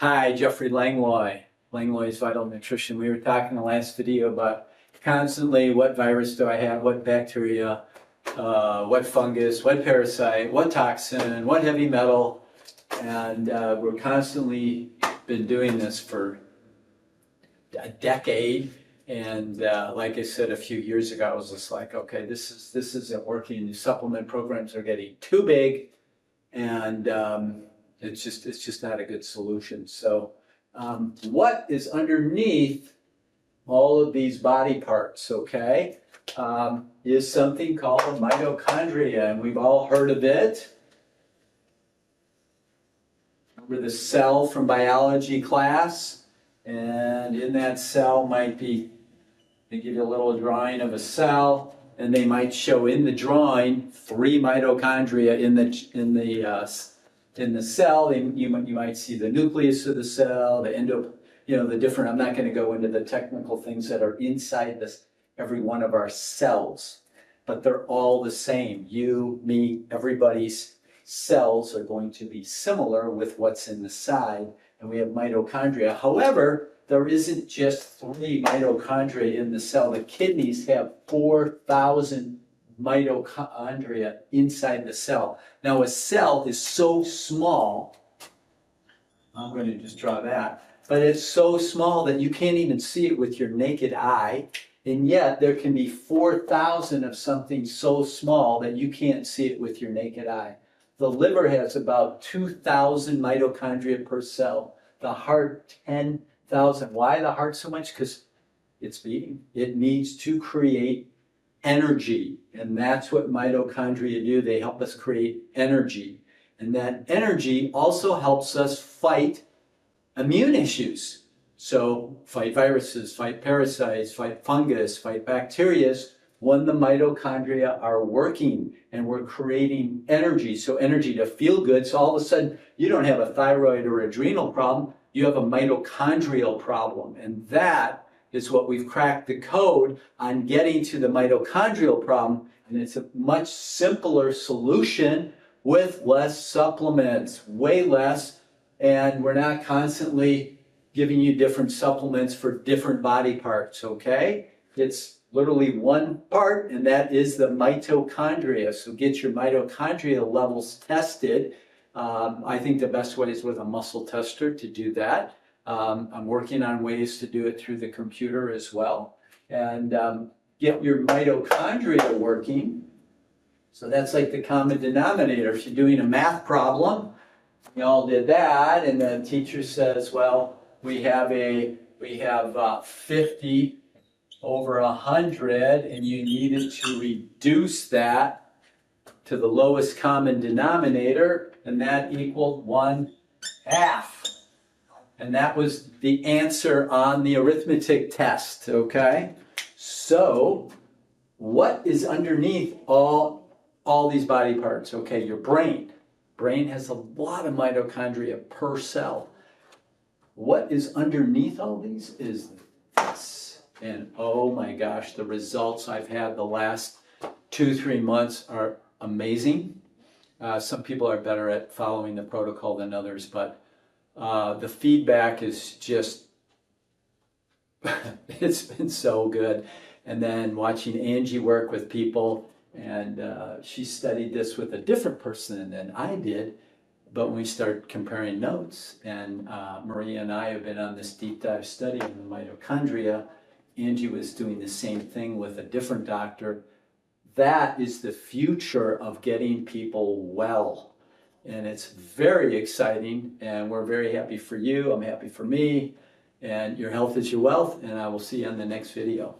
Hi, Jeffrey Langlois Vital Nutrition. We were talking in the last video about constantly what virus do I have, what bacteria, what fungus, what parasite, what toxin, what heavy metal, and we're constantly been doing this for a decade. And like I said a few years ago, I was just like, okay, this isn't working. The supplement programs are getting too big, and it's just not a good solution. So what is underneath all of these body parts, okay, is something called a mitochondria, and we've all heard of it. Remember the cell from biology class? And in that cell might be, they give you a little drawing of a cell, and they might show in the drawing 3 mitochondria in the cell. You might see the nucleus of the cell, the the different. I'm not going to go into the technical things that are inside every one of our cells, but they're all the same. You, me, everybody's cells are going to be similar with what's in the side, and we have mitochondria. However, there isn't just 3 mitochondria in the cell. The kidneys have 4,000 mitochondria inside the cell. Now a cell is so small, I'm going to just draw that, but it's so small that you can't even see it with your naked eye, and yet there can be 4,000 of something so small that you can't see it with your naked eye. The liver has about 2,000 mitochondria per cell. The heart, 10,000. Why the heart so much? Because it's beating. It needs to create energy, and that's what mitochondria do. They help us create energy, and that energy also helps us fight immune issues. So fight viruses, fight parasites, fight fungus, fight bacteria when the mitochondria are working and we're creating energy. So energy to feel good. So all of a sudden you don't have a thyroid or adrenal problem, you have a mitochondrial problem, and that is what we've cracked the code on getting to the mitochondrial problem, and it's a much simpler solution with less supplements, way less, and we're not constantly giving you different supplements for different body parts, okay? It's literally one part, and that is the mitochondria. So get your mitochondria levels tested. I think the best way is with a muscle tester to do that. I'm working on ways to do it through the computer as well, and get your mitochondria working. So that's like the common denominator. If you're doing a math problem, we all did that, and the teacher says, well, we have 50 over 100, and you needed to reduce that to the lowest common denominator, and that equaled 1/2. And that was the answer on the arithmetic test, okay? So what is underneath all these body parts? Okay, your brain. Brain has a lot of mitochondria per cell. What is underneath all these is this. And oh my gosh, the results I've had the last 2-3 months are amazing. Some people are better at following the protocol than others, but the feedback is just, it's been so good. And then watching Angie work with people, and she studied this with a different person than I did, but when we started comparing notes, and Maria and I have been on this deep dive study in the mitochondria, Angie was doing the same thing with a different doctor. That is the future of getting people well. And it's very exciting, and we're very happy for you. I'm happy for me, and your health is your wealth, and I will see you on the next video.